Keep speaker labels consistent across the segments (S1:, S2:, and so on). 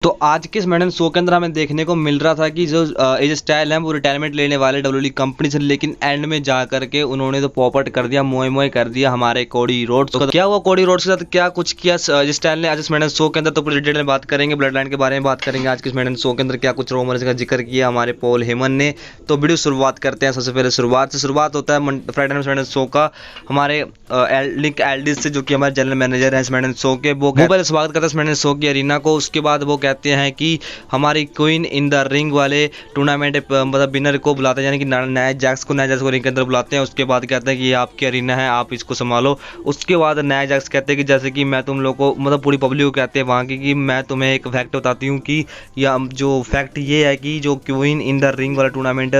S1: तो आज के इस मेडन शो के अंदर हमें देखने को मिल रहा था कि जो एज स्टाइल है वो रिटायरमेंट लेने वाले डब्ल्यूडब्ल्यूई कंपनी से, लेकिन एंड में जा करके उन्होंने तो पॉपट कर दिया, मोए मोए कर दिया हमारे कोडी रोड्स को। क्या हुआ कोडी रोड्स के साथ, क्या कुछ किया एज स्टाइल ने आज इस मेडन शो के अंदर, तो पूरी डिटेल में बात करेंगे। ब्लड लाइन के बारे में बात करेंगे आज के इस मेडन शो के अंदर, क्या कुछ रोमर्स का जिक्र किया हमारे पॉल हेमन ने। तो वीडियो शुरुआत करते हैं। सबसे पहले शुरुआत होता है फ्राइडे नाइट मेडन शो का हमारे निक एल्डिस से, जो कि हमारे जनरल मैनेजर हैं इस मेडन शो के। वो पहले स्वागत करते हैं इस मेडन शो की अरीना को। उसके बाद वो कहते हैं कि हमारी क्वीन इन द रिंग वाले टूर्नामेंट मतलब विनर को बुलाते हैं, यानी कि नाया जैक्स को रिंग के अंदर बुलाते हैं। उसके बाद कहते हैं कि ये आपकी अरीना है, आप इसको संभालो। उसके बाद नाया जैक्स कहते हैं कि जैसे कि मैं तुम लोग को, मतलब पूरी पब्लिक को कहते हैं वहाँ की, कि मैं तुम्हें एक फैक्ट बताती हूँ कि या जो फैक्ट ये है कि जो क्वीन इन द रिंग वाला टूर्नामेंट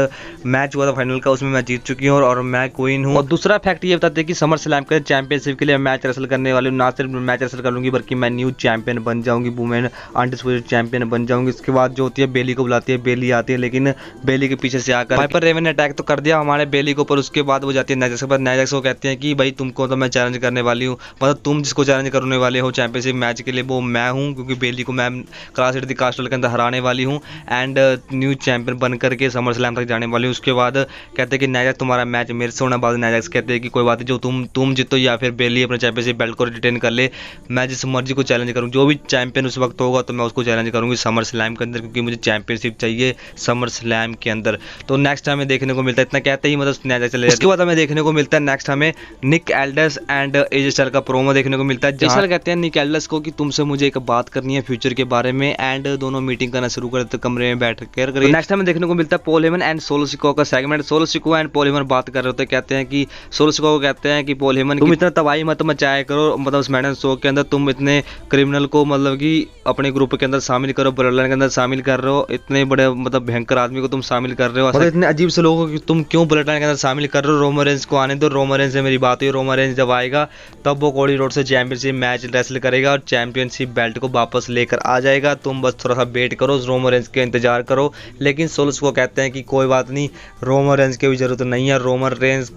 S1: मैच हुआ था फाइनल का, उसमें मैं जीत चुकी हूँ और मैं क्वीन हूँ। और दूसरा फैक्ट ये बताते हैं कि समर स्लैम के चैंपियनशिप के लिए मैच रेसल करने वाली हूँ। ना सिर्फ मैच रेसल कर लूँगी बल्कि मैं न्यू चैंपियन बन जाऊँगी, वुमेन अनडिस्प्यूटेड चैंपियन बन जाऊँगी। इसके बाद जो होती है बेली को बुलाती है, बेली आती है, लेकिन बेली के पीछे से आकर पाइपर रेवन ने अटैक तो कर दिया हमारे बेली के ऊपर। उसके बाद वो जाती है नाइजैक्स के पास। नाइजैक्स को कहते हैं कि भाई तुमको तो मैं चैलेंज करने वाली हूँ, मतलब तुम जिसको चैलेंज करने वाले हो चैंपियनशिप मैच के लिए वो मैं हूँ, क्योंकि बेली को मैं क्लास 8 कास्टल के अंदर हराने वाली हूँ एंड न्यू चैंपियन बन करके समर स्लैम तक जाने वाली हूँ। उसके बाद कहते हैं कि नाइजैक्स तुम्हारा मैच मेरे से होना। बाद नाइजैक्स कहते हैं कि कोई बात नहीं, जो तुम जीतो या फिर बेली अपने चैंपियनशिप बेल्ट को रिटेन कर ले, मैं जिस मर्जी को चैलेंज करूँ, जो भी चैंपियन उस वक्त होगा तो मैं उसको चैलेंज करूँगी समर स्लैम के अंदर, क्योंकि मुझे चैंपियनशिप चाहिए समर स्लैम के अंदर। तो नेक्स्ट हमें देखने को मिलता है, इतना कहते ही मतलब नाइजैक्स चले जाते हैं। उसके बाद हमें देखने को मिलता है नेक्स्ट हमें निक एल्डस एंड एज स्टाइल का प्रोमो देखने को मिलता है, जहाँ कहते हैं निक एल्डस को कि तुमसे मुझे एक बात करनी है फ्यूचर के बारे में, एंड दोनों मीटिंग करना शुरू कर देते कमरे में बैठ कर। नेक्स्ट हमें देखने को मिलता है Paul Heyman and Solo Sikoa का segment. Solo Sikoa and Paul Heyman बात कर रहे होते हैं, कहते हैं कि सोलो सिकोआ को कहते हैं कि पॉल हेमन तुम इतना तबाही मत मचाया करो, मतलब उस मैडन शो के अंदर तुम इतने क्रिमिनल को मतलब कि अपने ग्रुप के अंदर शामिल करो, ब्लड लाइन के अंदर शामिल कर रहे हो, इतने बड़े मतलब भयंकर आदमी को तुम शामिल कर रहे हो, मतलब इतने अजीब से लोगों को तुम क्यों ब्लड लाइन के अंदर शामिल कर रहे हो। रोमन रेंज को आने दो, रोमन रेंज से मेरी बात हुई, रोमन रेंज जब आएगा तब वो कोडी रोड से चैंपियनशिप मैच रेसल करेगा और चैंपियनशिप बेल्ट को वापस लेकर आ जाएगा। तुम बस थोड़ा सा वेट करो, रोमन रेंज के इंतजार करो। लेकिन सोल्स को कहते हैं कि कोई बात नहीं, रोमन रेंज की भी जरूरत नहीं है, रोमन रेंज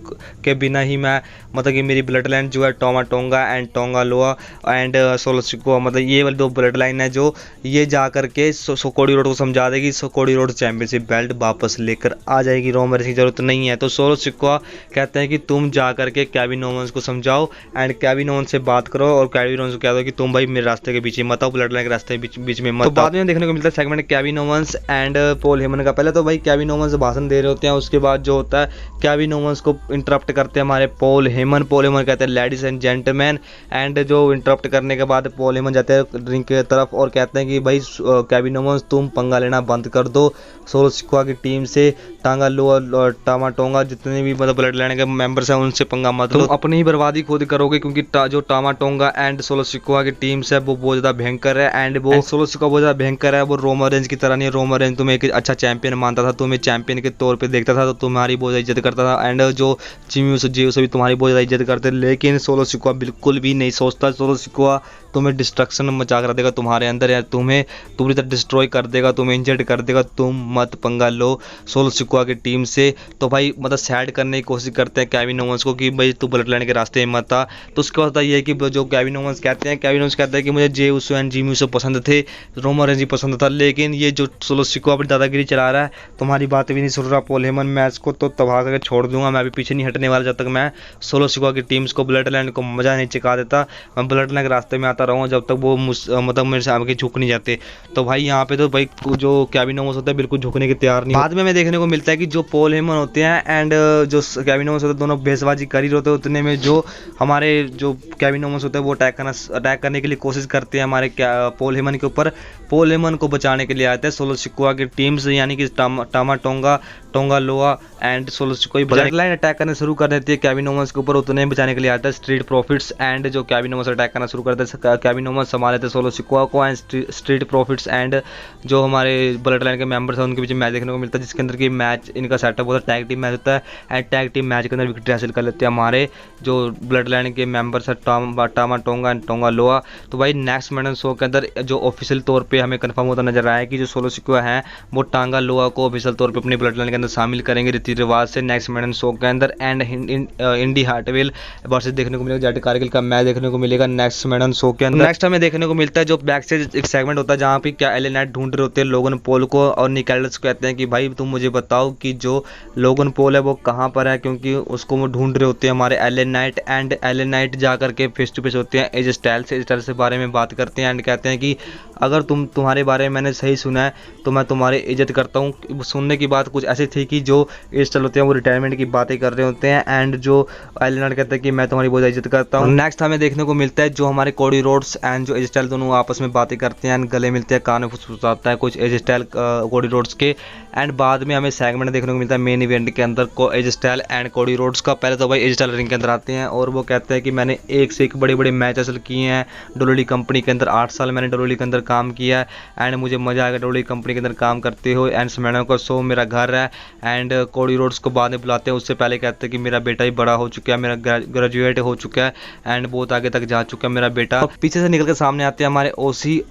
S1: के बिना ही मैं, मतलब कि मेरी ब्लड लाइन जो है टोमा टोंगा एंड टोंगा लोआ एंड सोल्स को, मतलब ये वाली दो ब्लड लाइन है जो ये जा करके कोडी रोड को समझा देगी, कोडी रोड चैंपियनशिप बेल्ट वापस लेकर आ जाएगी, रोमन रेंज की जरूरत नहीं है। तो सोलो सिकोआ कहते हैं कि तुम जा करके केविन ओवंस को समझाओ एंड केविन ओवंस से बात करो और केविन ओवंस को कह दो कि तुम भाई मेरे रास्ते के बीच मत आओ, ब्लड लाइन के रास्ते बीच में मत। तो बाद में देखने को मिलता है segment Kevin Owens and Paul Heyman का। पहले तो भाई केविन ओवंस भाषण दे रहे होते हैं, उसके बाद जो होता है केविन ओवंस को इंटरप्ट करते हैं हमारे पॉल हेमन। पॉल हेमन कहते हैं लेडीज एंड जेंटलमैन, एंड जो इंटरप्ट करने के बाद पॉल हेमन जाते हैं रिंग की तरफ और कहते हैं कि भाई केविन ओवंस तुम पंगा लेना बंद कर दो, सोलो सिकोआ की टीम से टांगा लोआ टामा टोंगा जितने भी मतलब ब्लड लाइन के मेंबर्स हैं उनसे पंगा मत लो, अपनी ही बर्बादी खुद करोगे, क्योंकि जो टामा टोंगा एंड सोलो सिकोआ की टीम से वो बहुत ज़्यादा भयंकर है एंड वो सोलो सिकोआ बहुत ज़्यादा भयंकर है, वो रोमन रेंज की तरह नहीं है। रोमन रेंज तुम्हें एक अच्छा चैंपियन मानता था, तुम्हें चैंपियन के तौर पे देखता था, तो तुम्हारी बहुत इज्जत करता था एंड जो जिमी उसे भी तुम्हारी बहुत ज़्यादा इज्जत करते, लेकिन सोलो सिकोआ बिल्कुल भी नहीं सोचता। सोलो सिकोआ तुम्हें डिस्ट्रक्शन मचा कर देगा तुम्हारे अंदर, या तुम्हें पूरी तरह डिस्ट्रॉय कर देगा, तुम्हें इंजर्ड कर देगा, तुम मत पंगा लो सोलो सिकोआ की टीम से। तो भाई मतलब सैड करने की कोशिश करते हैं केविन ओवंस को कि भाई तू ब्लड लाइन के रास्ते में मत आ। तो उसके बाद ये है कि जो केविन ओवंस कहते हैं, केविन ओवंस कहते हैं कि मुझे जे उसो एंड जिमी उसो पसंद थे, रोमन रेंज पसंद था, लेकिन ये जो सोलो सिकोआ अपनी दादागिरी चला रहा है, तुम्हारी बात भी नहीं सुन रहा पॉल हेमन, मैं इसको तो तबाह करके छोड़ दूंगा, मैं अभी पीछे नहीं हटने वाला जब तक मैं सोलो सिकोआ की टीम्स को ब्लड लाइन को मजा नहीं चखा देता। मैं ब्लड लाइन के रास्ते में आता रहूँगा जब तक वो मतलब मेरे से आगे झुक नहीं जाते। तो भाई यहाँ पे तो भाई जो केविन ओवंस होता है बिल्कुल झुकने के तैयार नहीं। बाद में हमें देखने को मिलता है कि जो पॉल हेमन होते हैं एंड जो केविन ओवंस होते हैं दोनों बेसबाजी कर ही होते हैं, उतने में जो हमारे जो केविन ओवंस होते हैं वो अटैक करने के लिए कोशिश करते हैं हमारे पॉल हेमन के ऊपर। पॉल हेमन को बचाने के लिए आते हैं सोलो सिकोआ की टीम से, यानी कि टामा टोंगा टोंगा लोआ and Solo Sikoa blood line attack करना शुरू कर देती है केविन ओवंस के ऊपर, उतने बचाने के लिए आता है स्ट्रीट प्रॉफिट्स एंड जो केविन ओवंस अटैक करना शुरू करते हैं, केविन ओवंस संभाल लेते हैं सोलो सिकोआ को एंड स्ट्रीट प्रॉफिट्स एंड जो हमारे ब्लड लाइन के मेंबर्स हैं उनके बीच मैच देखने को मिलता है, जिसके अंदर की मैच इनका सेटअप होता है टैग टीम मैच होता है एंड टैग टीम मैच के अंदर विक्ट्री हासिल कर लेते हैं हमारे जो ब्लड लाइन के मेंबर्स हैं टामा टोंगा एंड टोंगा लोआ। तो भाई नेक्स्ट मैडन शो के अंदर जो ऑफिशियल तौर पे हमें कंफर्म होता नजर आया कि जो सोलो सिकोआ है वो टांगा लोआ को ऑफिशियल तौर पे अपनी ब्लड लाइन के अंदर शामिल करेंगे रीति रिवाज से नेक्स्ट मैडन शो के अंदर, एंड इंडी हार्टवेल वर्सेस देखने को मिलेगा, जेड कारगिल का मैच देखने को मिलेगा नेक्स्ट मैडन शो के अंदर। नेक्स्ट हमें देखने को मिलता है जो बैक से एक सेगमेंट होता है जहाँ पे क्या एलए नाइट ढूंढ रहे होते हैं लोगन पॉल को, और निक एल्डर्स कहते हैं कि भाई तुम मुझे बताओ कि जो लोगन पॉल है वो कहाँ पर है, क्योंकि उसको वो ढूंढ रहे होते हैं हमारे LA night. And LA night जा करके फेस टू फेस होते हैं एज स्टाइल से बारे में बात करते हैं एंड कहते हैं कि अगर तुम्हारे बारे में मैंने सही सुना है तो मैं तुम्हारी इज्जत करता हूँ। सुनने की बात कुछ ऐसी थी कि जो एज स्टाइल होते हैं वो रिटायरमेंट की बातें कर रहे होते हैं एंड जो एलए नाइट कहते हैं कि मैं तुम्हारी बहुत इज्जत करता हूँ। नेक्स्ट हमें देखने को मिलता है जो हमारे कोडी रोड्स एंड जो एज स्टाइल दोनों आपस में बातें करते हैं एंड गले मिलते हैं, कान में फुसफुसाता है कुछ एज स्टाइल कोडी रोड्स के। एंड बाद में हमें सेगमेंट देखने को मिलता है मेन इवेंट के अंदर को AJ Styles and Cody Rhodes का। पहले तो भाई एज स्टाइल रिंग के अंदर आते हैं और वो कहते हैं कि मैंने एक से एक बड़े बड़े मैच हासिल किए हैं डब्ल्यूडब्ल्यूई कंपनी के अंदर। 8 साल मैंने डब्ल्यूडब्ल्यूई के अंदर काम किया है एंड मुझे मजा आएगा डब्ल्यूडब्ल्यूई कंपनी के अंदर काम करते हो। एंड स्मैकडाउन का शो मेरा घर है। एंड कोडी रोड्स को बाद में बुलाते हैं, उससे पहले कहते हैं कि मेरा बेटा ही बड़ा हो चुका है, मेरा ग्रेजुएट हो चुका है एंड बहुत आगे तक जा चुका है मेरा बेटा। पीछे से निकल के सामने आते हैं हमारे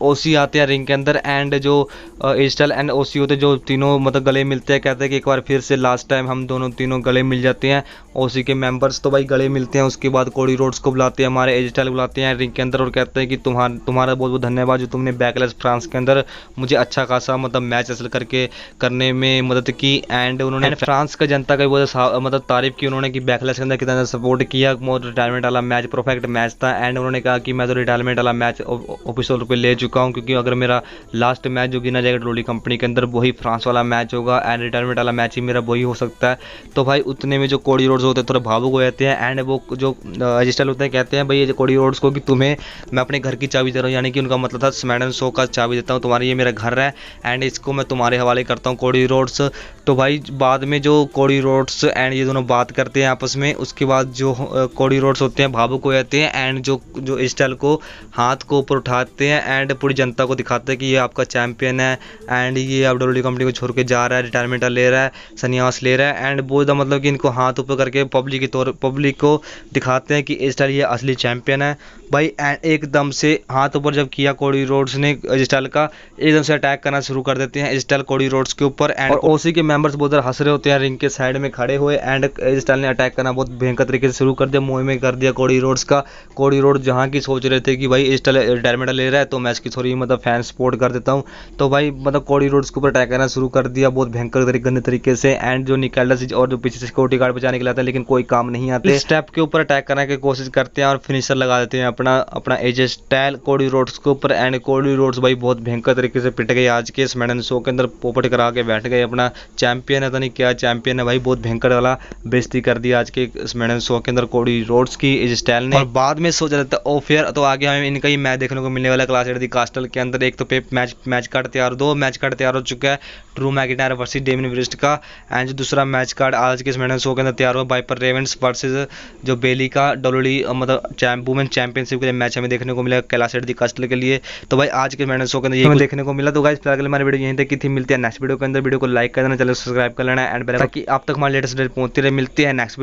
S1: ओसी आते हैं रिंग के अंदर एंड जो एज स्टाइल एंड ओसी होते हैं जो तीनों मतलब गले मिलते हैं। कहते हैं कि एक बार फिर से लास्ट टाइम हम दोनों तीनों गले मिल जाते हैं ओसी के मेंबर्स, तो भाई गले मिलते हैं। उसके बाद कोडी रोड्स को बुलाते हैं, हमारे एज स्टाइल बुलाते हैं रिंग के अंदर और कहते हैं कि तुम्हारा बहुत बहुत धन्यवाद जो तुमने बैकलैश फ्रांस के अंदर मुझे अच्छा खासा मतलब मैच हासिल करने में मदद की। एंड उन्होंने फ्रांस का जनता का बहुत मतलब तारीफ की उन्होंने कि बैकलैश के अंदर कितना सपोर्ट किया। मोर रिटायरमेंट वाला मैच परफेक्ट मैच था एंड उन्होंने कहा कि मैं तो रिटायरमेंट वाला मैच ऑफिशियल रूप में ले चुका हूँ, क्योंकि अगर मेरा लास्ट मैच जो गिना जाएगा डब्ल्यूडब्ल्यूई कंपनी के अंदर वही फ्रांस वाला मैच होगा एंड रिटायरमेंट वाला मैच ही मेरा वही हो सकता है। तो भाई उतने में जो कोडी रोड्स होते हैं थोड़े भावुक हो जाते हैं एंड वो जो एज स्टाइल होते हैं कहते हैं भाई ये कोडी रोड्स को कि तुम्हें मैं अपने घर की चाबी दे रहा हूँ, यानी कि उनका मतलब था स्मैकडाउन शो का चाबी देता हूँ, तुम्हारी ये मेरा घर है एंड इसको मैं तुम्हारे हवाले करता हूँ कोडी रोड्स। तो भाई बाद में जो कोडी रोड्स एंड ये दोनों बात करते हैं आपस में, उसके बाद जो कोडी रोड्स होते हैं भावुक हो जाते हैं एंड जो एज स्टाइल को हाथ को ऊपर उठाते हैं एंड पूरी जनता को दिखाते हैं कि ये आपका चैंपियन है एंड ये अब डब्ल्यूडब्ल्यूई कंपनी को छोड़ के जा रहा है, रिटायरमेंट ले रहा है, संन्यास ले रहा है। एंड वो मतलब कि इनको हाथ ऊपर करके पब्लिक को दिखाते हैं कि एज स्टाइल ये असली चैंपियन है भाई। एंड एकदम से हाथ ऊपर जब किया कोडी रोड्स ने एज स्टाइल का, एकदम से अटैक करना शुरू कर देते हैं एज स्टाइल कोडी रोड्स के ऊपर एंड ओसी के मेंबर्स बहुत ज़्यादा हंस रहे होते हैं रिंग के साइड में खड़े हुए एंड एज स्टाइल ने अटैक करना बहुत भयंकर तरीके से शुरू कर दिया, मुंह में कर दिया कोडी रोड्स का। कोडी रोड्स जहाँ की सोच रहे थे कि भाई एज स्टाइल रिटायरमेंट ले रहा है तो मैं इसकी थोड़ी मतलब फैन सपोर्ट कर देता हूँ, तो भाई मतलब कोडी रोड्स के ऊपर अटैक करना शुरू कर दिया बहुत भयंकर गंदे तरीके से। एंड जो निक एल्डर्स और जो पीछे से सिक्योरिटी गार्ड बचाने के लिए आता है लेकिन कोई काम नहीं आते, स्टेप के ऊपर अटैक करने की कोशिश करते हैं और फिनिशर लगा देते हैं अपना एज स्टाइल कोडी रोड्स के ऊपर। एंड कोडी रोड्स भाई बहुत भयंकर तरीके से पिट गए आज के स्मैकडाउन शो के अंदर, पोपट करा के बैठ गए। अपना चैंपियन है तो नहीं क्या चैंपियन है भाई, बहुत भयंकर वाला बेइज्जती कर दिया आज के स्मैकडाउन शो के अंदर कोडी रोड्स की एज स्टाइल ने। और बाद में सोचा जाता है ऑफेयर तो आगे हमें इनका ही मैच देखने को मिलने वाला क्लाश एट द कास्टल के अंदर। एक तो पे मैच कार्ड तैयार, 2 मैच कार्ड तैयार हो चुका है, Drew McIntyre versus Damien priest का। एंड जो दूसरा मैच कार्ड आज के स्मैकडाउन शो के अंदर तैयार हुआ वाइपर रेवेंस वर्सेस जो बेली का डब्ल्यूडब्ल्यूई मतलब वुमेन चैंपियनशिप के लिए मैच हमें देखने को मिला क्लाश एट द कास्टल के लिए। तो भाई आज के स्मैकडाउन शो के अंदर ये देखने को मिला। तो गाइस फिलहाल हमारी वीडियो यहीं तक थी, मिलती है नेक्स्ट वीडियो के अंदर। वीडियो को लाइक कर देना, चैनल सब्सक्राइब कर लेना एंड ताकि आप तक हमारे लेटेस्ट अपडेट पहुंचते रहे। मिलते हैं नेक्स्ट